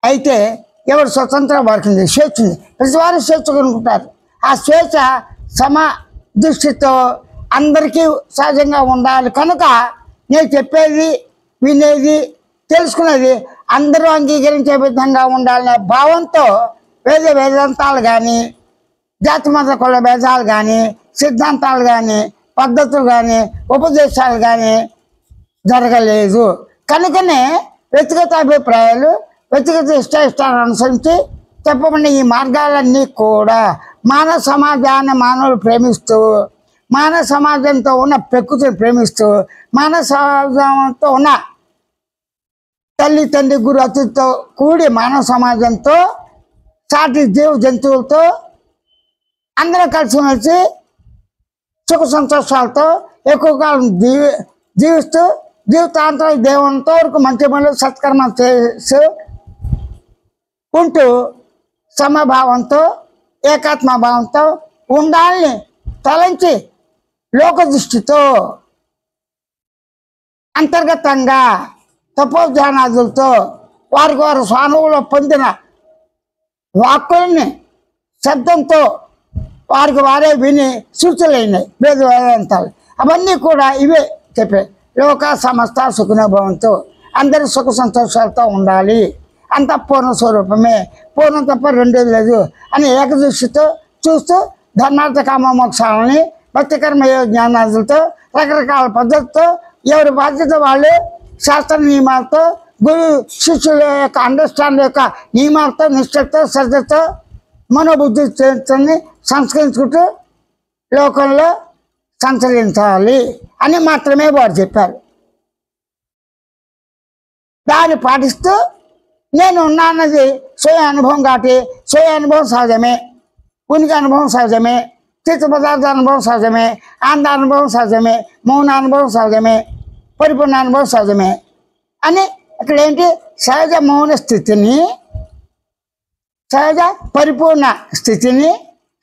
అయితే ఎవరు స్వతంత్రం వారికి ఉంది, స్వేచ్ఛ ఉంది. ప్రతి వారు స్వేచ్ఛ కొనుక్కుంటారు. ఆ స్వేచ్ఛ సమ దృష్టితో అందరికీ సహజంగా ఉండాలి. కనుక నేను చెప్పేది వినేది తెలుసుకునేది అందరూ అంగీకరించే విధంగా ఉండాలనే భావంతో వేదాంతాలు కానీ జాతి మత కుల భేదాలు కానీ సిద్ధాంతాలు కానీ పద్ధతులు కానీ ఉపదేశాలు కానీ జరగలేదు. కనుకనే వ్యక్తిగత అభిప్రాయాలు వ్యక్తిగత ఇష్టాలను అనుసరించి చెప్పబడిన ఈ మార్గాలన్నీ కూడా మానవ సమాజాన్ని మానవులు ప్రేమిస్తూ, మానవ సమాజంతో ఉన్న ప్రకృతిని ప్రేమిస్తూ, మానవ సమాజంతో ఉన్న తల్లి తండ్రి గురు అతిథితో కూడి మానవ సమాజంతో సాటి జీవ జంతువులతో అందరూ కలిసిమెలిసి సుఖ సంతోషాలతో ఎక్కువ కాలం జీవిస్తూ జీవితాంతం దేవునితో వరకు మంచి పనులు సత్కర్మ చేస్తూ ఉంటూ సమభావంతో ఏకాత్మభావంతో ఉండాలని తలంచి లోక దృష్టితో అంతర్గతంగా తపోధ్యానాదులతో వారికి వారు స్వానువులో పొందిన వాక్కుల్ని శబ్దంతో వారికి వారే విని సూచనలైనాయి వేదాంతాలు. అవన్నీ కూడా ఇవే చెప్పే లోక సమస్త సుఖనుభవంతో అందరూ సుఖ సంతోషాలతో ఉండాలి. అంత పూర్ణ స్వరూపమే, పూర్ణం తప్ప రెండోది లేదు అని ఏకదృష్టితో చూస్తూ ధర్మార్థ కామ మోక్షాలని భక్తికర్మ జ్ఞానాదులతో రకరకాల పద్ధతితో ఎవరి బాధ్యత వాళ్ళు శాస్త్ర నియమాలతో గురు శిష్యుల యొక్క అండర్స్టాండ్ యొక్క నియమాలతో నిష్ఠతో శ్రద్ధతో మనోబుద్ధి సంస్కరించుకుంటూ లోకంలో సంచరించాలి అని మాత్రమే వారు చెప్పారు. దాన్ని పాటిస్తూ నేను ఉన్నానది స్వయ అనుభవం కాబట్టి స్వయ అనుభవం సహజమే, ఉనికి అనుభవం సహజమే, చిత్త పదార్థ అనుభవం సహజమే, ఆనంద అనుభవం సహజమే, మౌన అనుభవం సహజమే, పరిపూర్ణ అనుభవం సహజమే అని ఇక్కడ ఏంటి సహజ మౌన స్థితిని, సహజ పరిపూర్ణ స్థితిని,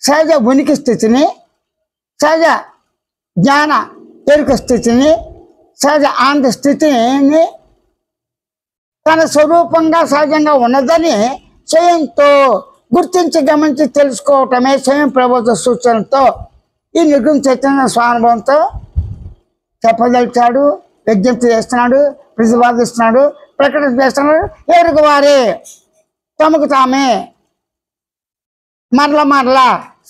సహజ ఉనికి స్థితిని, సహజ జ్ఞాన ఎరుక స్థితిని, సహజ ఆనంద స్థితిని తన స్వరూపంగా సహజంగా ఉన్నదని స్వయంతో గుర్తించి గమనించి తెలుసుకోవటమే స్వయం ప్రబోధ సూచనతో ఈ నిర్గుణ చైతన్య స్వానుభవంతో చెప్పదలిచాడు, విజ్ఞప్తి చేస్తున్నాడు, ప్రతిపాదిస్తున్నాడు, ప్రకటన చేస్తున్నాడు. ఎవరికి వారే తమకు తామే మరల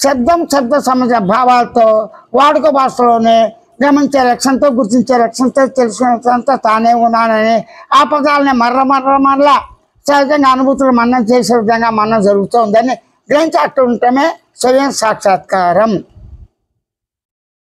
శబ్ద సమాజ భావాలతో వాడుక భాషలోనే గమనించే లక్ష్యంతో గుర్తించే లక్ష్యంతో తెలుసుకునేంత తానే ఉన్నానని ఆ పదాలని మరల సహజంగా అనుభూతులు మన్నం చేసే విధంగా మన్నం జరుగుతుందని గ్రహించి అట్టు ఉండటమే స్వయం సాక్షాత్కారం.